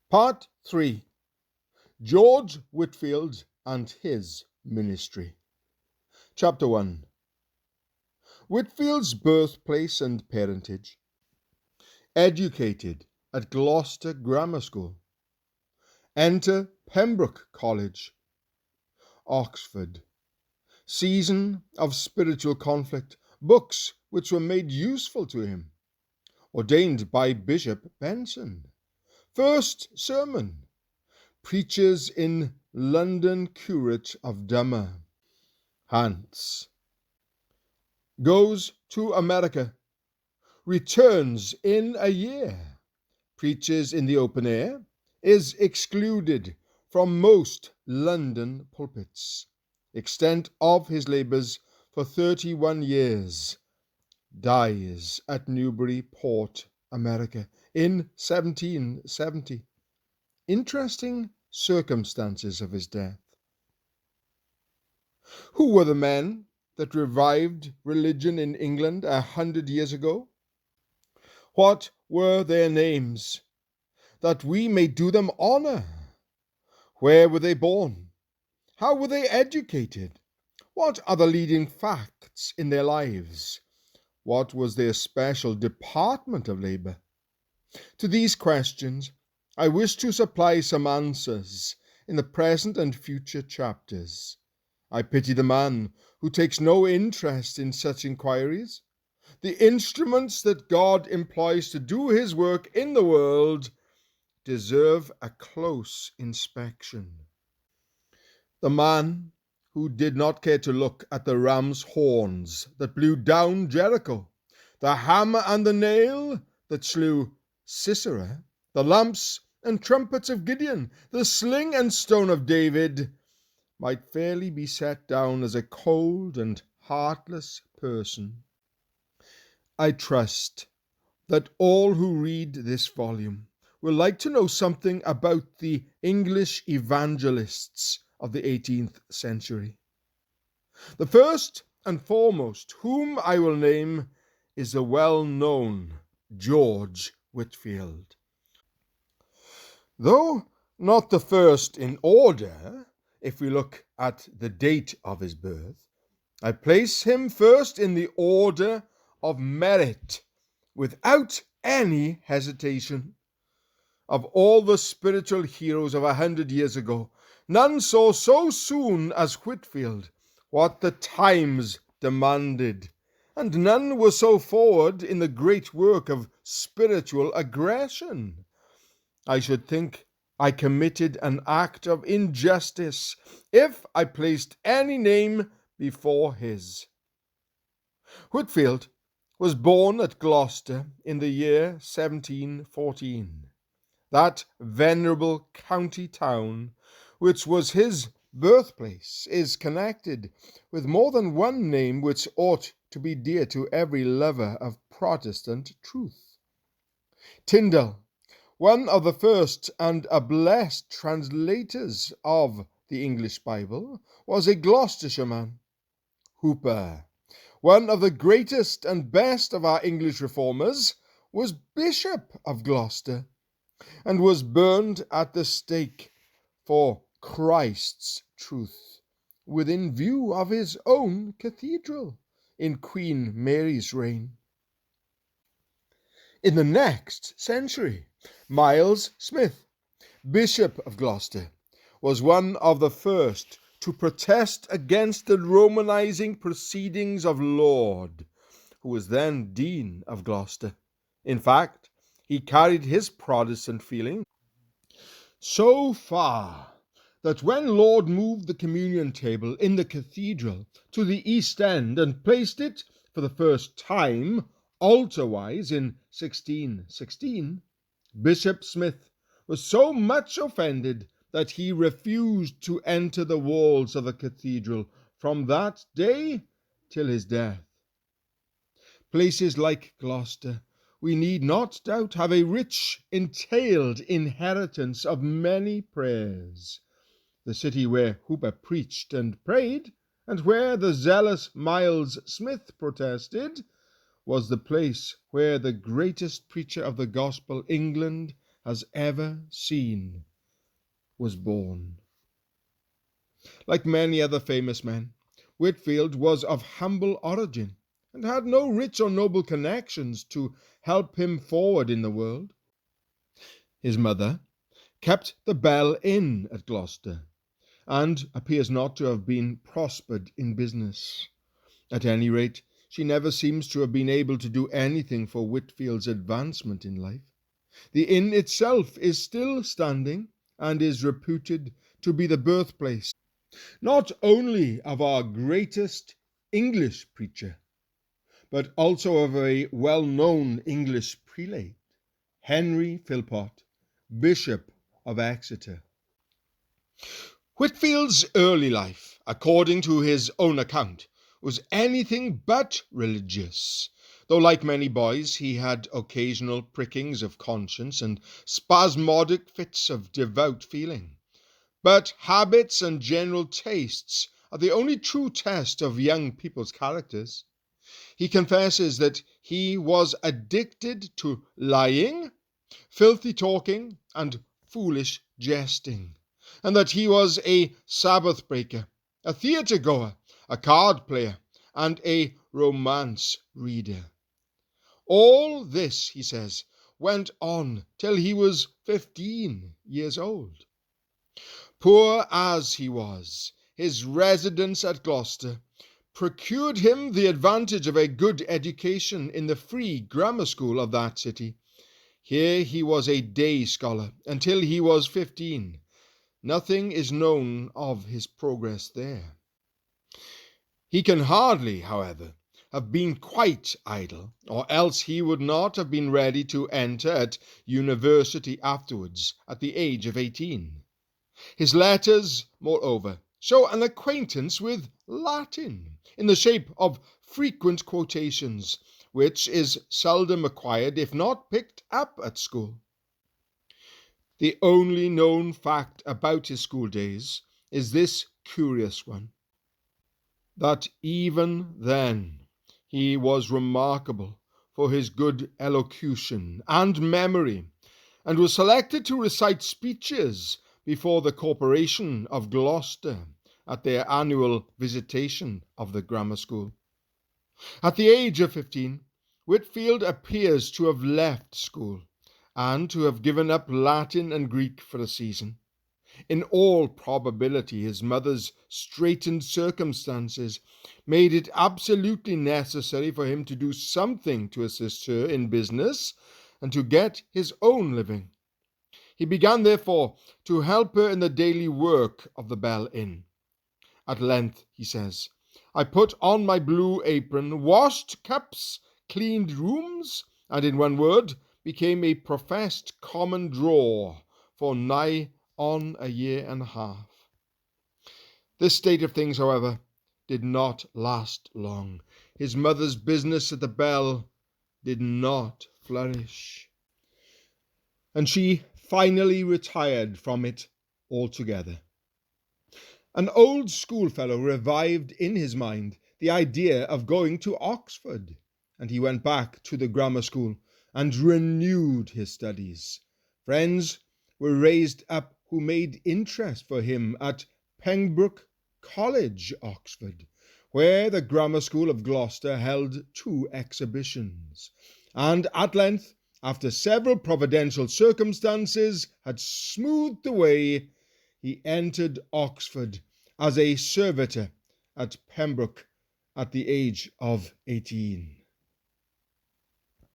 Part 3. George Whitefield and his ministry. Chapter 1. Whitefield's birthplace and parentage. Educated at Gloucester Grammar School. Enter Pembroke College. Oxford. Season of spiritual conflict. Books which were made useful to him. Ordained by Bishop Benson. First sermon. Preaches in London curate of Dummer. Hants. Goes to America. Returns in a year. Preaches in the open air. Is excluded from most London pulpits. Extent of his labours for 31 years. Dies at Newburyport, America, in 1770. Interesting circumstances of his death. Who were the men that revived religion in England 100 years ago? What were their names, that we may do them honour? Where were they born? How were they educated? What are the leading facts in their lives? What was their special department of labour? To these questions I wish to supply some answers in the present and future chapters. I pity the man who takes no interest in such inquiries. The instruments that God employs to do his work in the world deserve a close inspection. The man who did not care to look at the ram's horns that blew down Jericho, the hammer and the nail that slew Sisera, the lamps and trumpets of Gideon, the sling and stone of David, might fairly be set down as a cold and heartless person. I trust that all who read this volume will like to know something about the English evangelists of the 18th century. The first and foremost whom I will name is the well-known George Whitefield. Though not the first in order, if we look at the date of his birth, I place him first in the order of merit, without any hesitation. Of all the spiritual heroes of 100 years ago, none saw so soon as Whitefield what the times demanded, and none were so forward in the great work of spiritual aggression. I should think I committed an act of injustice if I placed any name before his. Whitefield was born at Gloucester in the year 1714. That venerable county town, which was his birthplace, is connected with more than one name which ought to be dear to every lover of Protestant truth. Tyndale, one of the first and a blessed translators of the English Bible, was a Gloucestershire man. Hooper, one of the greatest and best of our English reformers, was Bishop of Gloucester, and was burned at the stake for Christ's truth, within view of his own cathedral in Queen Mary's reign. In the next century, Miles Smith, Bishop of Gloucester, was one of the first to protest against the Romanizing proceedings of Laud, who was then Dean of Gloucester. In fact, he carried his Protestant feeling so far that when Laud moved the communion table in the cathedral to the east end and placed it for the first time altar-wise in 1616, Bishop Smith was so much offended that he refused to enter the walls of the cathedral from that day till his death. Places like Gloucester, we need not doubt, have a rich, entailed inheritance of many prayers. The city where Hooper preached and prayed, and where the zealous Miles Smith protested, was the place where the greatest preacher of the gospel England has ever seen was born. Like many other famous men, Whitefield was of humble origin and had no rich or noble connections to help him forward in the world. His mother kept the Bell Inn at Gloucester, and appears not to have been prospered in business. At any rate, she never seems to have been able to do anything for Whitefield's advancement in life. The inn itself is still standing, and is reputed to be the birthplace not only of our greatest English preacher, but also of a well-known English prelate, Henry Philpot, Bishop of Exeter. Whitefield's early life, according to his own account, was anything but religious, though like many boys he had occasional prickings of conscience and spasmodic fits of devout feeling. But habits and general tastes are the only true test of young people's characters. He confesses that he was addicted to lying, filthy talking, and foolish jesting, and that he was a Sabbath breaker, a theatre goer, a card player, and a romance reader. All this, he says, went on till he was 15 years old. Poor as he was, his residence at Gloucester procured him the advantage of a good education in the free grammar school of that city. Here he was a day scholar until he was 15. Nothing is known of his progress there. He can hardly, however, have been quite idle, or else he would not have been ready to enter at university afterwards, at the age of 18. His letters, moreover, show an acquaintance with Latin, in the shape of frequent quotations, which is seldom acquired, if not picked up at school. The only known fact about his school days is this curious one, that even then he was remarkable for his good elocution and memory, and was selected to recite speeches before the Corporation of Gloucester at their annual visitation of the grammar school. At the age of 15, Whitefield appears to have left school and to have given up Latin and Greek for a season. In all probability, his mother's straitened circumstances made it absolutely necessary for him to do something to assist her in business and to get his own living. He began, therefore, to help her in the daily work of the Bell Inn. At length, he says, I put on my blue apron, washed cups, cleaned rooms, and in one word, became a professed common drawer for nigh on a year and a half. This state of things, however, did not last long. His mother's business at the Bell did not flourish, and she finally retired from it altogether. An old schoolfellow revived in his mind the idea of going to Oxford, and he went back to the grammar school and renewed his studies. Friends were raised up who made interest for him at Pembroke College, Oxford, where the grammar school of Gloucester held 2 exhibitions, and at length, after several providential circumstances had smoothed the way, he entered Oxford as a servitor at Pembroke at the age of 18.